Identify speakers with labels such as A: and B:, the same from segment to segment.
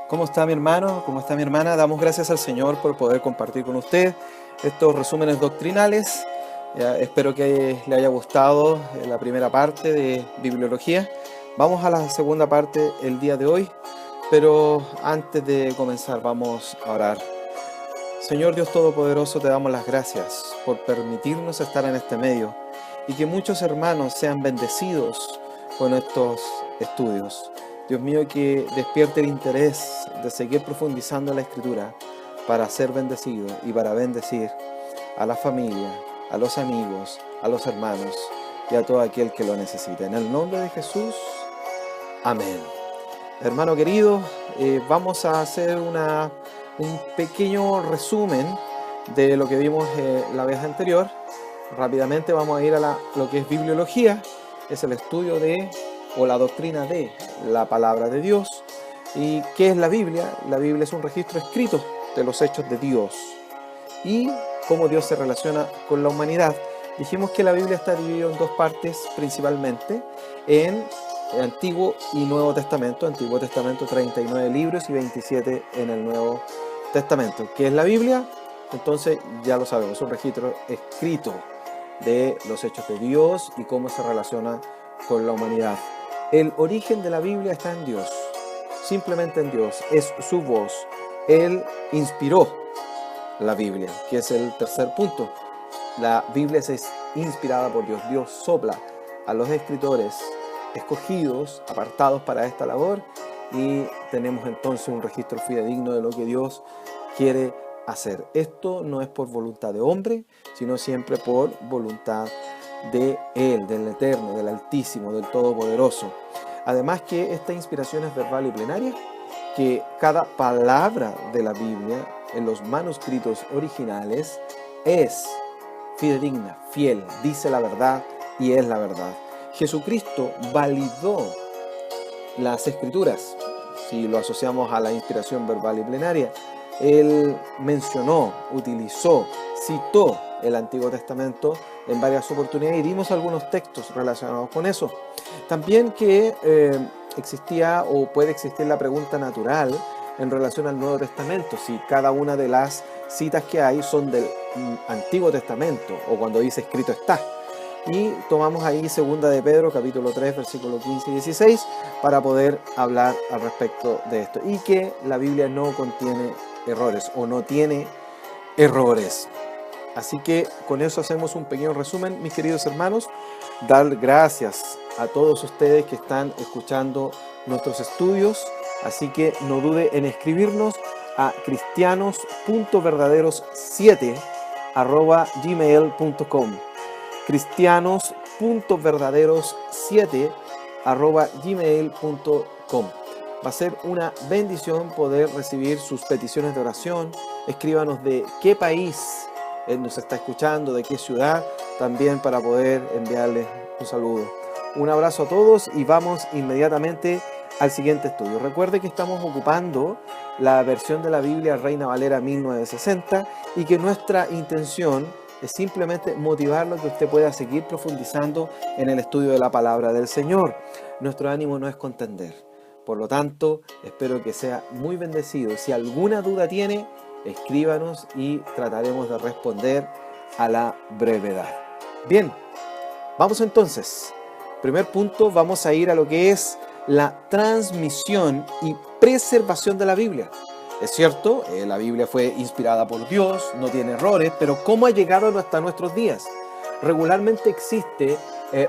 A: ¿Cómo está mi hermano? ¿Cómo está mi hermana? Damos gracias al Señor por poder compartir con usted estos resúmenes doctrinales. Espero que le haya gustado la primera parte de bibliología. Vamos a la segunda parte el día de hoy, pero antes de comenzar vamos a orar. Señor Dios Todopoderoso, te damos las gracias por permitirnos estar en este medio y que muchos hermanos sean bendecidos con estos estudios. Dios mío, que despierte el interés de seguir profundizando en la Escritura para ser bendecido y para bendecir a la familia, a los amigos, a los hermanos y a todo aquel que lo necesite. En el nombre de Jesús, amén. Hermano querido, vamos a hacer un pequeño resumen de lo que vimos la vez anterior. Rápidamente vamos a ir a lo que es bibliología, es el estudio de o la doctrina de la palabra de Dios. ¿Y qué es la Biblia? La Biblia es un registro escrito de los hechos de Dios y cómo Dios se relaciona con la humanidad. Dijimos que la Biblia está dividida en dos partes principalmente, en Antiguo y Nuevo Testamento. Antiguo Testamento 39 libros y 27 en el Nuevo Testamento. ¿Qué es la Biblia? Entonces ya lo sabemos, es un registro escrito de los hechos de Dios y cómo se relaciona con la humanidad. El origen de la Biblia está en Dios, simplemente en Dios, es su voz. Él inspiró la Biblia, que es el tercer punto. La Biblia es inspirada por Dios. Dios sopla a los escritores escogidos, apartados para esta labor, y tenemos entonces un registro fidedigno de lo que Dios quiere hacer. Esto no es por voluntad de hombre, sino siempre por voluntad de Él, del Eterno, del Altísimo, del Todopoderoso. Además que esta inspiración es verbal y plenaria, que cada palabra de la Biblia en los manuscritos originales es fidedigna, fiel, dice la verdad y es la verdad. Jesucristo validó las Escrituras, si lo asociamos a la inspiración verbal y plenaria. Él mencionó, utilizó, citó el Antiguo Testamento en varias oportunidades y dimos algunos textos relacionados con eso. También que existía o puede existir la pregunta natural en relación al Nuevo Testamento, si cada una de las citas que hay son del Antiguo Testamento o cuando dice escrito está. Y tomamos ahí 2 de Pedro, capítulo 3, versículos 15 y 16, para poder hablar al respecto de esto. Y que la Biblia no contiene errores o no tiene errores. Así que con eso hacemos un pequeño resumen, mis queridos hermanos. Dar gracias a todos ustedes que están escuchando nuestros estudios. Así que no dude en escribirnos a cristianos.verdaderos7@gmail.com cristianos.verdaderos7@gmail.com. Va a ser una bendición poder recibir sus peticiones de oración. Escríbanos de qué país nos está escuchando, de qué ciudad, también para poder enviarles un saludo. Un abrazo a todos y vamos inmediatamente al siguiente estudio. Recuerde que estamos ocupando la versión de la Biblia Reina Valera 1960 y que nuestra intención es simplemente motivarlo a que usted pueda seguir profundizando en el estudio de la palabra del Señor. Nuestro ánimo no es contender. Por lo tanto, espero que sea muy bendecido. Si alguna duda tiene, escríbanos y trataremos de responder a la brevedad. Bien, vamos entonces. Primer punto, vamos a ir a lo que es la transmisión y preservación de la Biblia. Es cierto, la Biblia fue inspirada por Dios, no tiene errores, pero ¿cómo ha llegado hasta nuestros días? Regularmente existe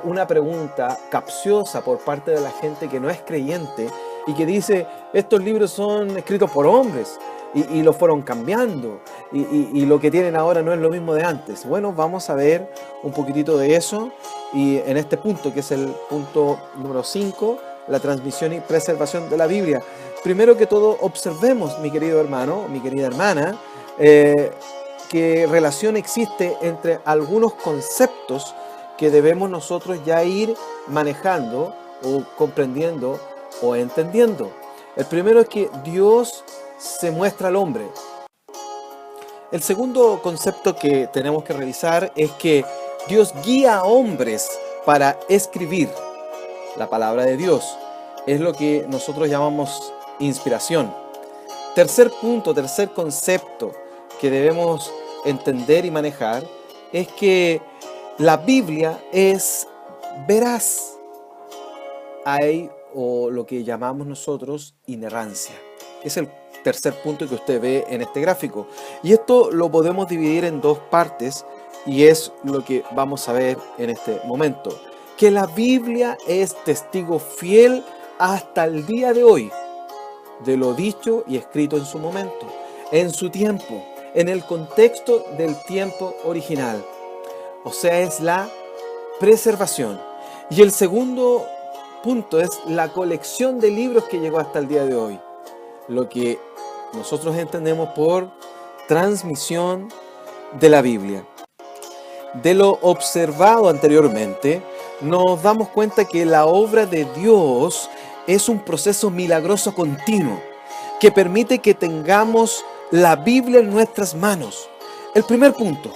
A: una pregunta capciosa por parte de la gente que no es creyente y que dice, estos libros son escritos por hombres y los fueron cambiando y lo que tienen ahora no es lo mismo de antes. Bueno, vamos a ver un poquitito de eso y en este punto, que es el punto número 5, la transmisión y preservación de la Biblia. Primero que todo, observemos, mi querido hermano, mi querida hermana, qué relación existe entre algunos conceptos que debemos nosotros ya ir manejando o comprendiendo o entendiendo. El primero es que Dios se muestra al hombre. El segundo concepto que tenemos que revisar es que Dios guía a hombres para escribir la palabra de Dios. Es lo que nosotros llamamos inspiración. Tercer punto, tercer concepto que debemos entender y manejar es que la Biblia es veraz. Hay, o lo que llamamos nosotros, inerrancia. Es el tercer punto que usted ve en este gráfico. Y esto lo podemos dividir en dos partes y es lo que vamos a ver en este momento. Que la Biblia es testigo fiel hasta el día de hoy de lo dicho y escrito en su momento, en su tiempo, en el contexto del tiempo original. O sea, es la preservación. Y el segundo punto es la colección de libros que llegó hasta el día de hoy. Lo que nosotros entendemos por transmisión de la Biblia. De lo observado anteriormente, nos damos cuenta que la obra de Dios es un proceso milagroso continuo que permite que tengamos la Biblia en nuestras manos. El primer punto,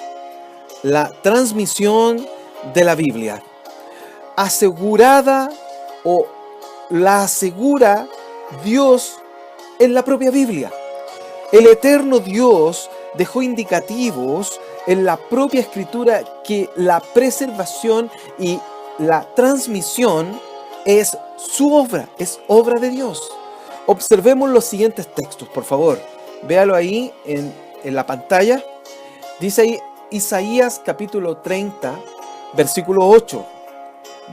A: la transmisión de la Biblia. Asegurada o la asegura Dios en la propia Biblia. El eterno Dios dejó indicativos en la propia Escritura que la preservación y la transmisión es su obra, es obra de Dios. Observemos los siguientes textos, por favor. Véalo ahí en la pantalla. Dice ahí Isaías capítulo 30, versículo 8.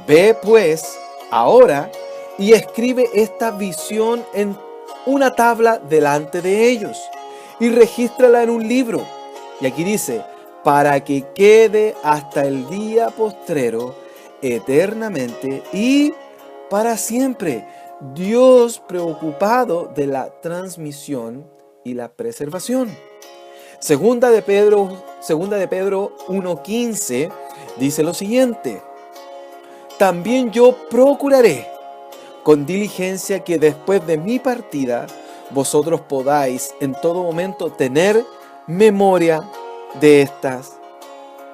A: Ve pues ahora y escribe esta visión en una tabla delante de ellos y regístrala en un libro. Y aquí dice, para que quede hasta el día postrero eternamente y para siempre. Dios preocupado de la transmisión y la preservación. Segunda de Pedro 1:15 dice lo siguiente: también yo procuraré con diligencia que después de mi partida vosotros podáis en todo momento tener memoria de estas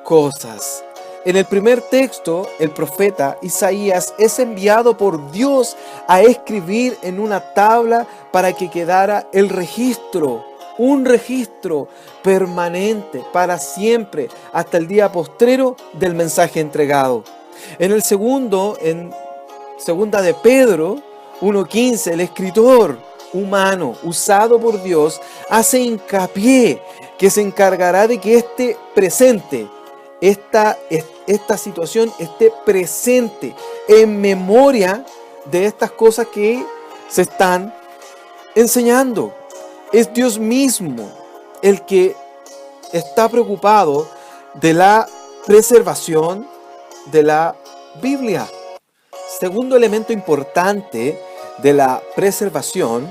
A: cosas. En el primer texto, el profeta Isaías es enviado por Dios a escribir en una tabla para que quedara el registro, un registro permanente para siempre, hasta el día postrero del mensaje entregado. En el segundo, en segunda de Pedro 1:15, el escritor humano usado por Dios hace hincapié que se encargará de que esté presente, esta situación esté presente en memoria de estas cosas que se están enseñando. Es Dios mismo el que está preocupado de la preservación de la Biblia. Segundo elemento importante de la preservación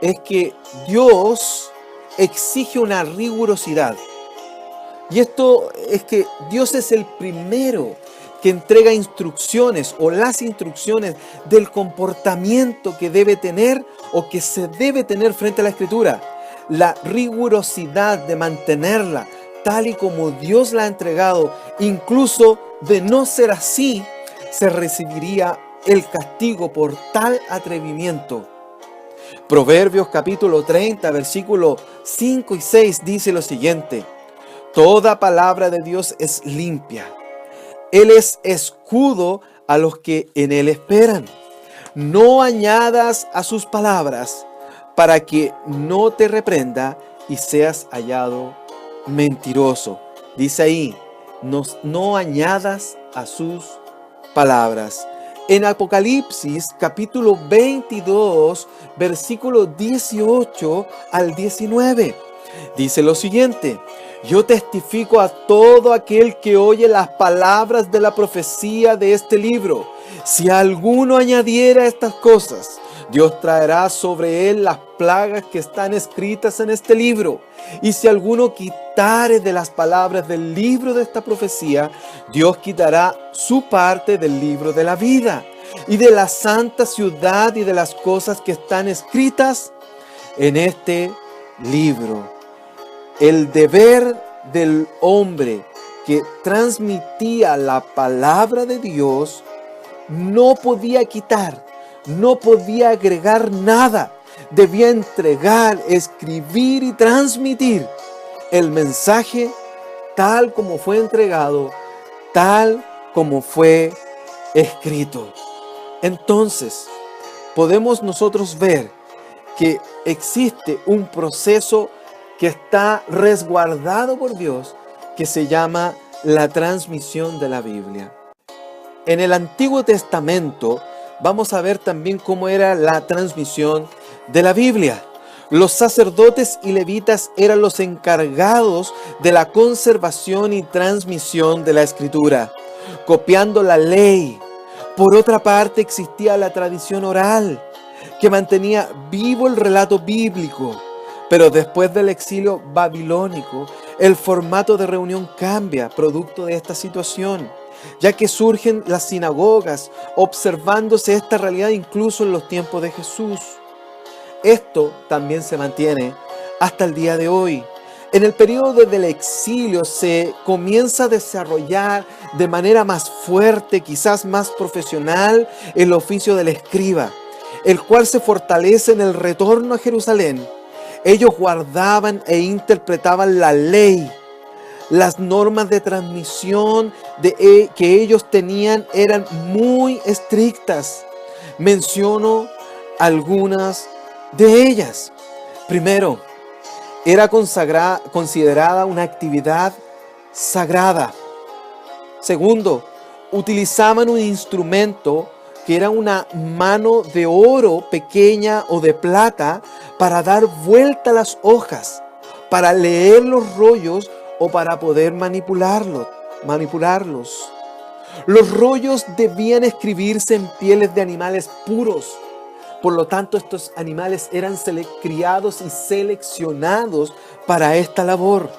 A: es que Dios exige una rigurosidad. Y esto es que Dios es el primero que entrega instrucciones o las instrucciones del comportamiento que debe tener o que se debe tener frente a la Escritura. La rigurosidad de mantenerla tal y como Dios la ha entregado, incluso de no ser así, se recibiría el castigo por tal atrevimiento. Proverbios capítulo 30, versículos 5 y 6 dice lo siguiente: toda palabra de Dios es limpia. Él es escudo a los que en Él esperan. No añadas a sus palabras para que no te reprenda y seas hallado mentiroso. Dice ahí, no añadas a sus palabras. En Apocalipsis capítulo 22, versículos 18 al 19, dice lo siguiente: yo testifico a todo aquel que oye las palabras de la profecía de este libro. Si alguno añadiera estas cosas, Dios traerá sobre él las plagas que están escritas en este libro. Y si alguno quitare de las palabras del libro de esta profecía, Dios quitará su parte del libro de la vida y de la santa ciudad y de las cosas que están escritas en este libro. El deber del hombre que transmitía la palabra de Dios no podía quitar, no podía agregar nada, debía entregar, escribir y transmitir el mensaje tal como fue entregado, tal como fue escrito. Entonces, podemos nosotros ver que existe un proceso que está resguardado por Dios, que se llama la transmisión de la Biblia. En el Antiguo Testamento vamos a ver también cómo era la transmisión de la Biblia. Los sacerdotes y levitas eran los encargados de la conservación y transmisión de la Escritura, copiando la ley. Por otra parte, existía la tradición oral, que mantenía vivo el relato bíblico. Pero después del exilio babilónico, el formato de reunión cambia, producto de esta situación, ya que surgen las sinagogas, observándose esta realidad incluso en los tiempos de Jesús. Esto también se mantiene hasta el día de hoy. En el periodo del exilio se comienza a desarrollar de manera más fuerte, quizás más profesional, el oficio del escriba, el cual se fortalece en el retorno a Jerusalén. Ellos guardaban e interpretaban la ley. Las normas de transmisión que ellos tenían eran muy estrictas. Menciono algunas de ellas. Primero, era considerada una actividad sagrada. Segundo, utilizaban un instrumento que era una mano de oro pequeña o de plata para dar vuelta a las hojas, para leer los rollos o para poder manipularlos. Los rollos debían escribirse en pieles de animales puros. Por lo tanto, estos animales eran criados y seleccionados para esta labor.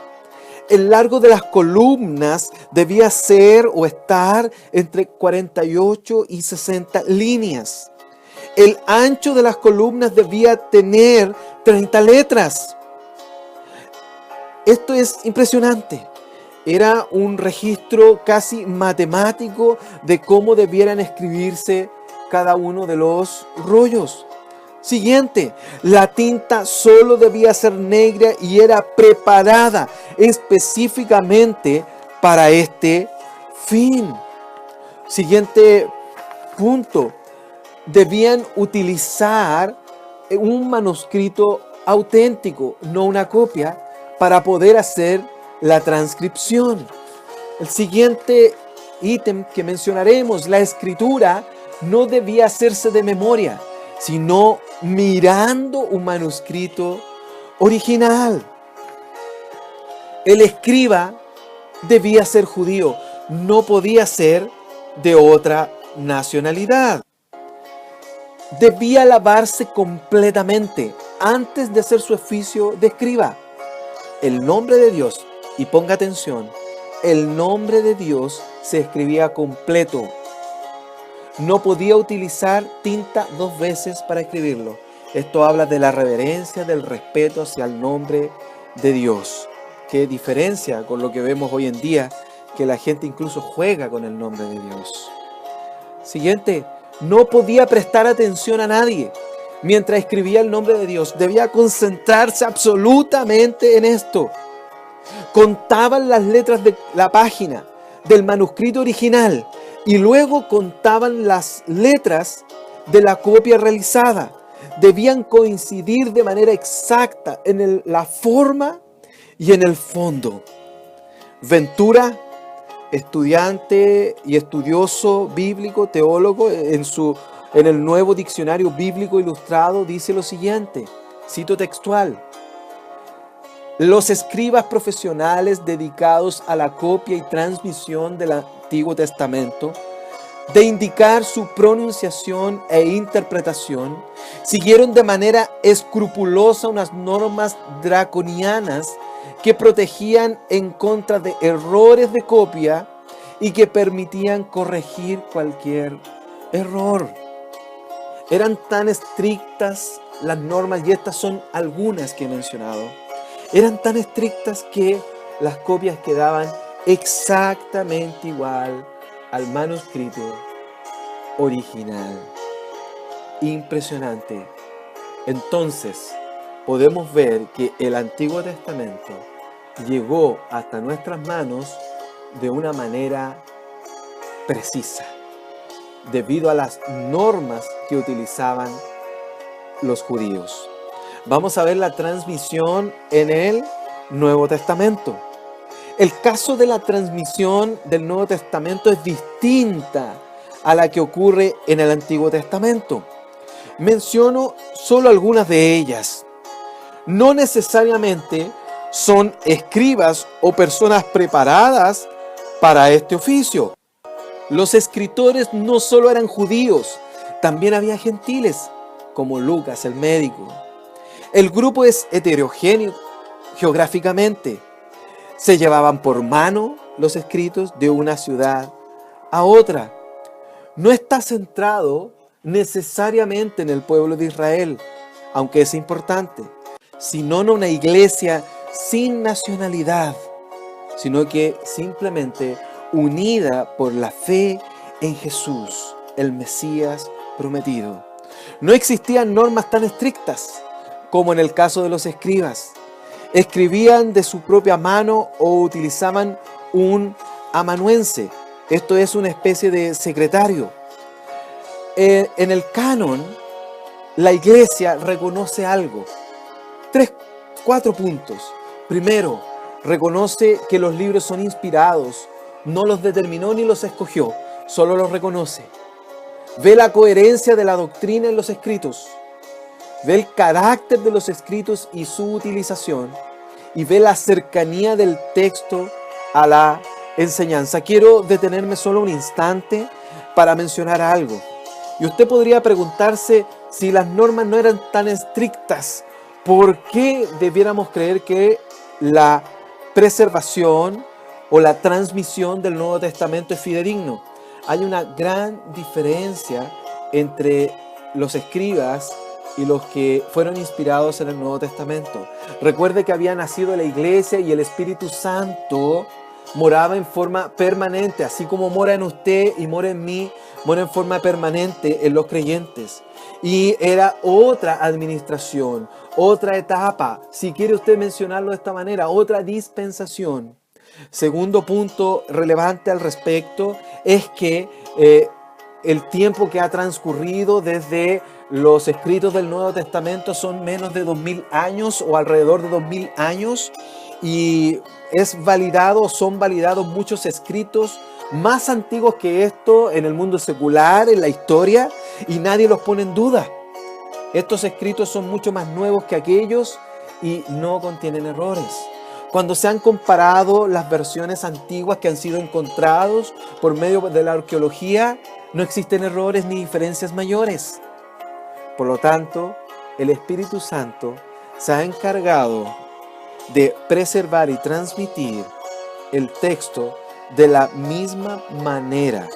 A: El largo de las columnas debía ser o estar entre 48 y 60 líneas. El ancho de las columnas debía tener 30 letras. Esto es impresionante. Era un registro casi matemático de cómo debieran escribirse cada uno de los rollos. Siguiente, la tinta solo debía ser negra y era preparada específicamente para este fin. Siguiente punto, debían utilizar un manuscrito auténtico, no una copia, para poder hacer la transcripción. El siguiente ítem que mencionaremos, la escritura no debía hacerse de memoria, sino mirando un manuscrito original. El escriba debía ser judío, no podía ser de otra nacionalidad. Debía lavarse completamente antes de hacer su oficio de escriba. El nombre de Dios, y ponga atención, el nombre de Dios se escribía completo. No podía utilizar tinta 2 veces para escribirlo. Esto habla de la reverencia, del respeto hacia el nombre de Dios. Qué diferencia con lo que vemos hoy en día, que la gente incluso juega con el nombre de Dios. Siguiente, no podía prestar atención a nadie mientras escribía el nombre de Dios. Debía concentrarse absolutamente en esto. Contaban las letras de la página del manuscrito original y luego contaban las letras de la copia realizada. Debían coincidir de manera exacta en la forma y en el fondo. Ventura, estudiante y estudioso bíblico, teólogo, en el Nuevo Diccionario Bíblico Ilustrado dice lo siguiente, cito textual: los escribas profesionales dedicados a la copia y transmisión del Antiguo Testamento, de indicar su pronunciación e interpretación, siguieron de manera escrupulosa unas normas draconianas que protegían en contra de errores de copia y que permitían corregir cualquier error. Eran tan estrictas las normas, y estas son algunas que he mencionado, eran tan estrictas que las copias quedaban exactamente igual al manuscrito original. Impresionante. Entonces, podemos ver que el Antiguo Testamento llegó hasta nuestras manos de una manera precisa, debido a las normas que utilizaban los judíos. Vamos a ver la transmisión en el Nuevo Testamento. El caso de la transmisión del Nuevo Testamento es distinta a la que ocurre en el Antiguo Testamento. Menciono solo algunas de ellas. No necesariamente son escribas o personas preparadas para este oficio. Los escritores no solo eran judíos, también había gentiles, como Lucas el médico. El grupo es heterogéneo geográficamente. Se llevaban por mano los escritos de una ciudad a otra. No está centrado necesariamente en el pueblo de Israel, aunque es importante, sino en una iglesia sin nacionalidad, sino que simplemente unida por la fe en Jesús, el Mesías prometido. No existían normas tan estrictas como en el caso de los escribas. Escribían de su propia mano o utilizaban un amanuense. Esto es una especie de secretario. En el canon, la iglesia reconoce algo. 4 puntos. Primero, reconoce que los libros son inspirados. No los determinó ni los escogió, solo los reconoce. Ve la coherencia de la doctrina en los escritos. Ve el carácter de los escritos y su utilización. Y ve la cercanía del texto a la enseñanza. Quiero detenerme solo un instante para mencionar algo. Y usted podría preguntarse, si las normas no eran tan estrictas, ¿por qué debiéramos creer que la preservación o la transmisión del Nuevo Testamento es fidedigno? Hay una gran diferencia entre los escribas y los que fueron inspirados en el Nuevo Testamento. Recuerde que había nacido la iglesia y el Espíritu Santo moraba en forma permanente, así como mora en usted y mora en mí, mora en forma permanente en los creyentes. Y era otra administración, otra etapa, si quiere usted mencionarlo de esta manera, otra dispensación. Segundo punto relevante al respecto es que el tiempo que ha transcurrido desde los escritos del Nuevo Testamento son menos de 2000 años o alrededor de 2000 años, y son validados muchos escritos más antiguos que esto en el mundo secular, en la historia, y nadie los pone en duda. Estos escritos son mucho más nuevos que aquellos y no contienen errores. Cuando se han comparado las versiones antiguas que han sido encontrados por medio de la arqueología, no existen errores ni diferencias mayores. Por lo tanto, el Espíritu Santo se ha encargado de preservar y transmitir el texto de la misma manera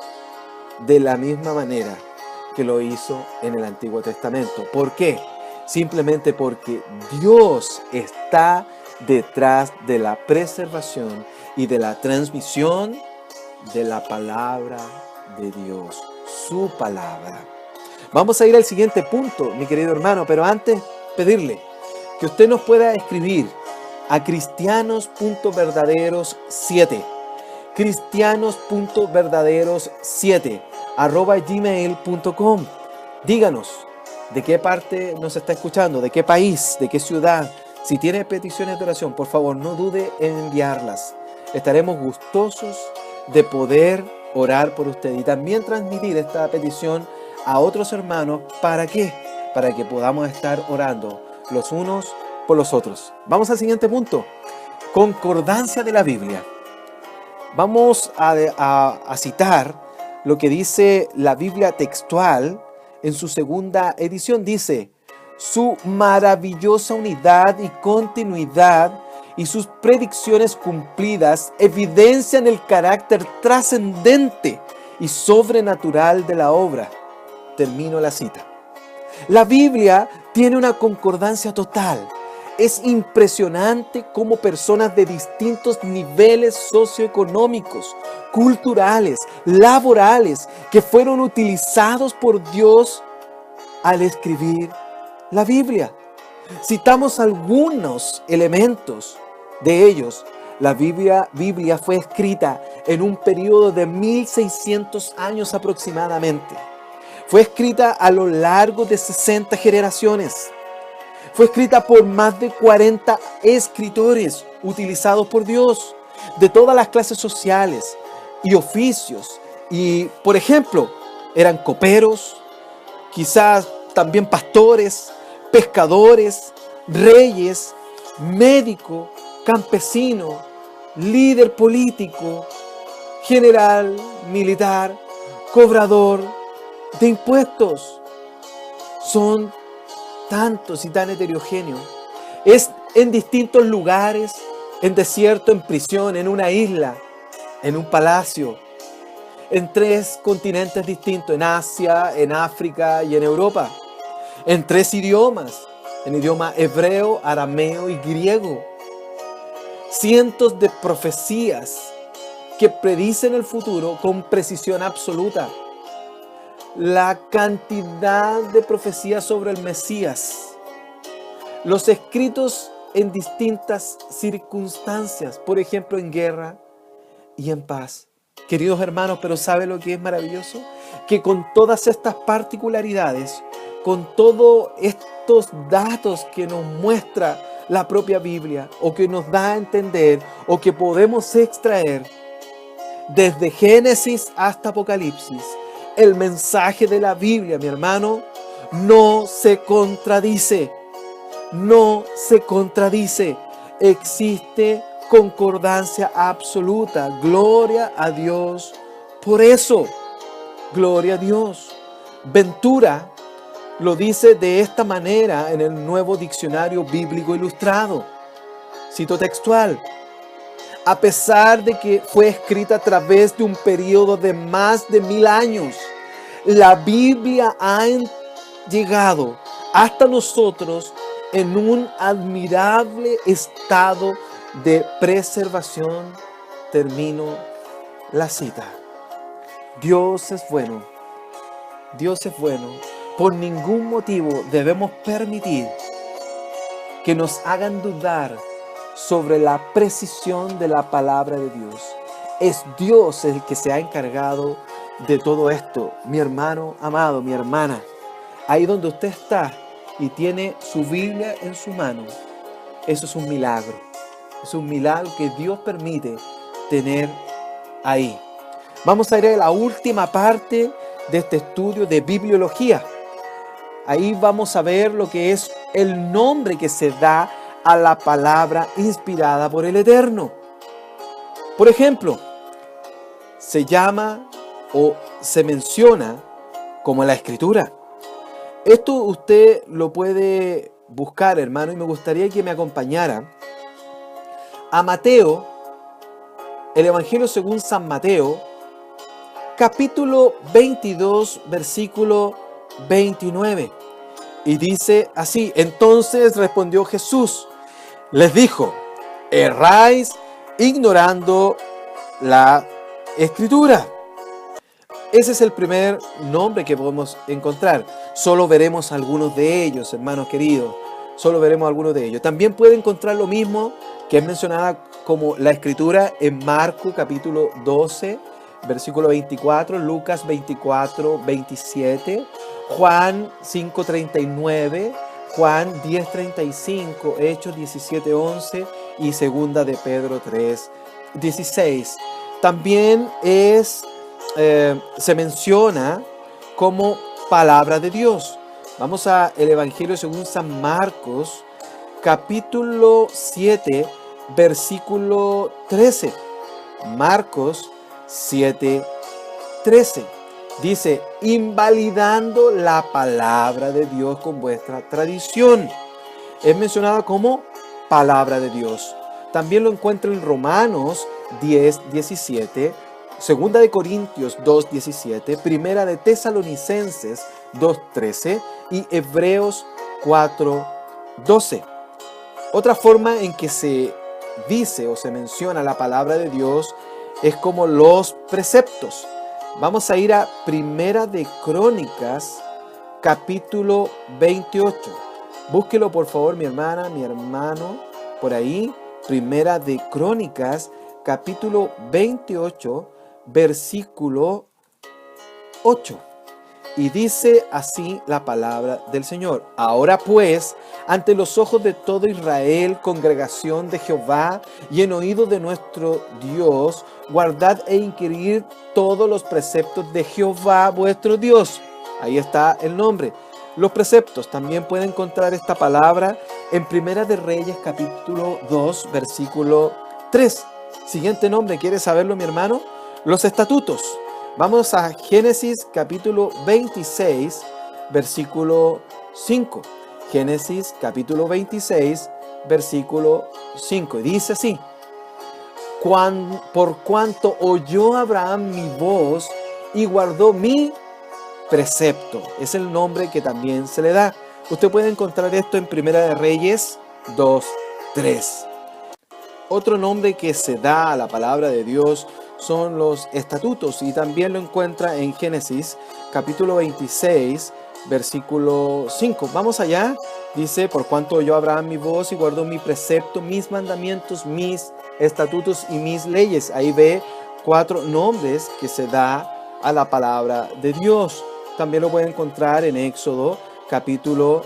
A: que lo hizo en el Antiguo Testamento. ¿Por qué? Simplemente porque Dios está detrás de la preservación y de la transmisión de la palabra de Dios, su palabra. Vamos a ir al siguiente punto, mi querido hermano, pero antes pedirle que usted nos pueda escribir a cristianos.verdaderos7 cristianos.verdaderos7 @gmail.com. Díganos de qué parte nos está escuchando, de qué país, de qué ciudad. Si tiene peticiones de oración, por favor, no dude en enviarlas. Estaremos gustosos de poder orar por usted y también transmitir esta petición a otros hermanos. ¿Para qué? Para que podamos estar orando los unos por los otros. Vamos al siguiente punto. Concordancia de la Biblia. Vamos a citar lo que dice la Biblia textual en su segunda edición. Dice: su maravillosa unidad y continuidad y sus predicciones cumplidas evidencian el carácter trascendente y sobrenatural de la obra. Termino la cita. La Biblia tiene una concordancia total. Es impresionante cómo personas de distintos niveles socioeconómicos, culturales, laborales, que fueron utilizados por Dios al escribir la Biblia. Citamos algunos elementos de ellos. La Biblia fue escrita en un periodo de 1600 años aproximadamente. Fue escrita a lo largo de 60 generaciones. Fue escrita por más de 40 escritores utilizados por Dios de todas las clases sociales y oficios. Y, por ejemplo, eran coperos, quizás también pastores, pescadores, reyes, médico, campesino, líder político, general, militar, cobrador de impuestos. Son tantos y tan heterogéneos. Es en distintos lugares, en desierto, en prisión, en una isla, en un palacio, en 3 continentes distintos, en Asia, en África y en Europa, en 3 idiomas, en idioma hebreo, arameo y griego. Cientos de profecías que predicen el futuro con precisión absoluta. La cantidad de profecías sobre el Mesías. Los escritos en distintas circunstancias, por ejemplo en guerra y en paz. Queridos hermanos, pero ¿sabe lo que es maravilloso? Que con todas estas particularidades, con todos estos datos que nos muestra la propia Biblia, o que nos da a entender, o que podemos extraer, desde Génesis hasta Apocalipsis, el mensaje de la Biblia, mi hermano, no se contradice. No se contradice. Existe concordancia absoluta. Gloria a Dios por eso. Gloria a Dios. Ventura lo dice de esta manera en el Nuevo Diccionario Bíblico Ilustrado. Cito textual. A pesar de que fue escrita a través de un periodo de más de 1000 años, la Biblia ha llegado hasta nosotros en un admirable estado de preservación. Termino la cita. Dios es bueno. Dios es bueno. Por ningún motivo debemos permitir que nos hagan dudar sobre la precisión de la palabra de Dios. Es Dios el que se ha encargado de todo esto. Mi hermano amado, mi hermana, ahí donde usted está y tiene su Biblia en su mano, eso es un milagro. Es un milagro que Dios permite tener ahí. Vamos a ir a la última parte de este estudio de bibliología. Ahí vamos a ver lo que es el nombre que se da a la palabra inspirada por el Eterno. Por ejemplo, se llama o se menciona como la Escritura. Esto usted lo puede buscar, hermano, y me gustaría que me acompañara a Mateo, el Evangelio según San Mateo, capítulo 22, versículo 29. Y dice así: entonces respondió Jesús, les dijo, erráis ignorando la Escritura. Ese es el primer nombre que podemos encontrar. Solo veremos algunos de ellos, hermanos queridos. Solo veremos algunos de ellos. También puede encontrar lo mismo que es mencionada como la Escritura en Marcos capítulo 12, versículo 24, Lucas 24, 27, Juan 5, 39, Juan 10, 35, Hechos 17, 11 y segunda de Pedro 3, 16. También se menciona como palabra de Dios. Vamos a el Evangelio según San Marcos, capítulo 7, versículo 13. Marcos 7, 13. Dice, invalidando la palabra de Dios con vuestra tradición. Es mencionada como palabra de Dios. También lo encuentra en Romanos 10, 17, Segunda de Corintios 2, 17, Primera de Tesalonicenses 2, 13 y Hebreos 4, 12. Otra forma en que se dice o se menciona la palabra de Dios es como los preceptos. Vamos a ir a Primera de Crónicas, capítulo 28. Búsquelo por favor, mi hermana, mi hermano, por ahí. Primera de Crónicas, capítulo 28, versículo 8. Y dice así la palabra del Señor. Ahora pues, ante los ojos de todo Israel, congregación de Jehová, y en oído de nuestro Dios, guardad e inquirid todos los preceptos de Jehová vuestro Dios. Ahí está el nombre. Los preceptos, también pueden encontrar esta palabra en Primera de Reyes, capítulo 2, versículo 3. Siguiente nombre, ¿quieres saberlo, mi hermano? Los estatutos. Vamos a Génesis capítulo 26, versículo 5. Génesis capítulo 26, versículo 5. Y dice así: por cuanto oyó Abraham mi voz y guardó mi precepto. Es el nombre que también se le da. Usted puede encontrar esto en Primera de Reyes 2, 3. Otro nombre que se da a la palabra de Dios son los estatutos, y también lo encuentra en Génesis capítulo 26, versículo 5. Vamos allá. Dice: por cuanto oyó Abraham mi voz y guardó mi precepto, mis mandamientos, mis estatutos y mis leyes. Ahí ve 4 nombres que se da a la palabra de Dios. También lo puede encontrar en Éxodo capítulo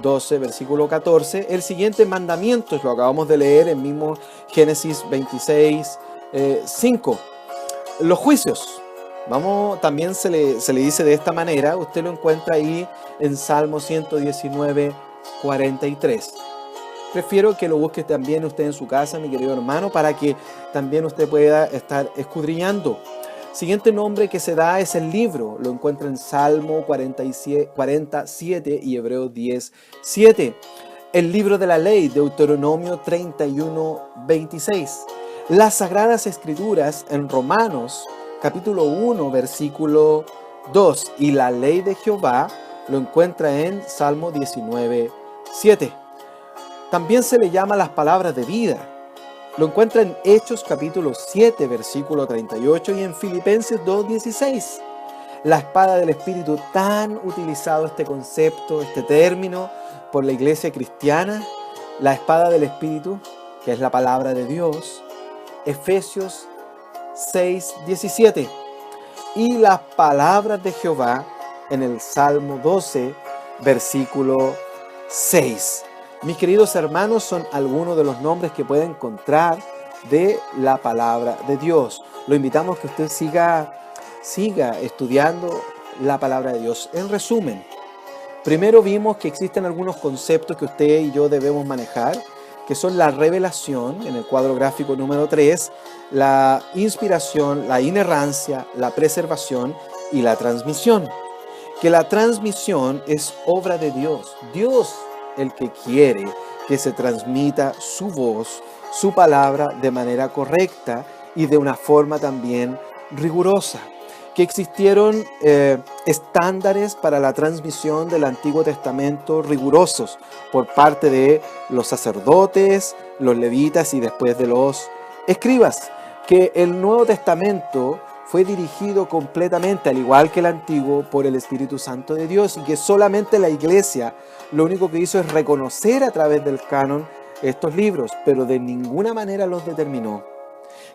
A: 12, versículo 14. El siguiente mandamiento lo acabamos de leer en mismo Génesis 26, 5. Los juicios. También se le dice de esta manera. Usted lo encuentra ahí en Salmo 119, 43. Prefiero que lo busque también usted en su casa, mi querido hermano, para que también usted pueda estar escudriñando. Siguiente nombre que se da es el libro. Lo encuentra en Salmo 47 y Hebreos 10, 7. El libro de la ley, Deuteronomio 31, 26. Las Sagradas Escrituras en Romanos, capítulo 1, versículo 2. Y la ley de Jehová lo encuentra en Salmo 19, 7. También se le llama las palabras de vida. Lo encuentra en Hechos capítulo 7, versículo 38 y en Filipenses 2, 16. La espada del Espíritu, tan utilizado este concepto, este término por la iglesia cristiana. La espada del Espíritu, que es la palabra de Dios. Efesios 6, 17. Y las palabras de Jehová en el Salmo 12, versículo 6. Mis queridos hermanos, son algunos de los nombres que puede encontrar de la palabra de Dios. Lo invitamos a que usted siga estudiando la palabra de Dios. En resumen, primero vimos que existen algunos conceptos que usted y yo debemos manejar, que son la revelación, en el cuadro gráfico número 3, la inspiración, la inerrancia, la preservación y la transmisión. Que la transmisión es obra de Dios. Dios el que quiere que se transmita su voz, su palabra de manera correcta y de una forma también rigurosa. Que existieron estándares para la transmisión del Antiguo Testamento rigurosos por parte de los sacerdotes, los levitas y después de los escribas. Que el Nuevo Testamento fue dirigido completamente, al igual que el Antiguo, por el Espíritu Santo de Dios, y que solamente la Iglesia lo único que hizo es reconocer a través del canon estos libros, pero de ninguna manera los determinó.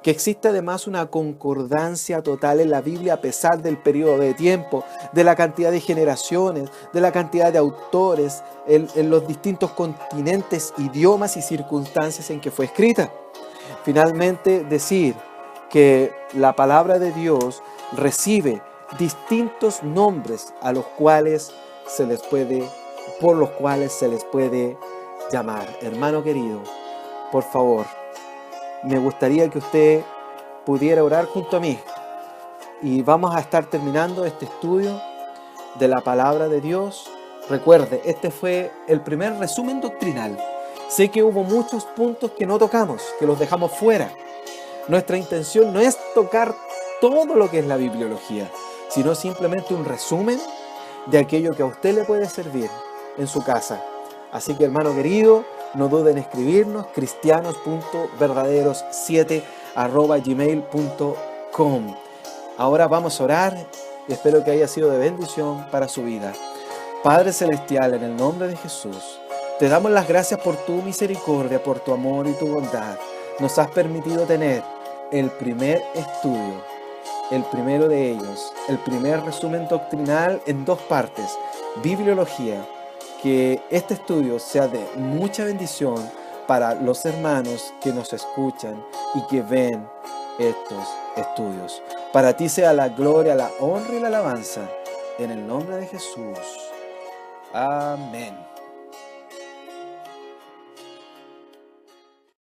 A: Que existe además una concordancia total en la Biblia a pesar del periodo de tiempo, de la cantidad de generaciones, de la cantidad de autores, en los distintos continentes, idiomas y circunstancias en que fue escrita. Finalmente, decir que la palabra de Dios recibe distintos nombres por los cuales se les puede llamar. Hermano querido, por favor, me gustaría que usted pudiera orar junto a mí. Y vamos a estar terminando este estudio de la palabra de Dios. Recuerde, este fue el primer resumen doctrinal. Sé que hubo muchos puntos que no tocamos, que los dejamos fuera. Nuestra intención no es tocar todo lo que es la bibliología, sino simplemente un resumen de aquello que a usted le puede servir en su casa. Así que, hermano querido, no duden en escribirnos cristianos.verdaderos7@gmail.com. Ahora vamos a orar y espero que haya sido de bendición para su vida. Padre Celestial, en el nombre de Jesús, Te damos las gracias por tu misericordia, por tu amor y tu bondad. Nos has permitido tener el primer estudio, el primero de ellos, el primer resumen doctrinal en 2 partes, bibliología. Que este estudio sea de mucha bendición para los hermanos que nos escuchan y que ven estos estudios. Para ti sea la gloria, la honra y la alabanza. En el nombre de Jesús. Amén.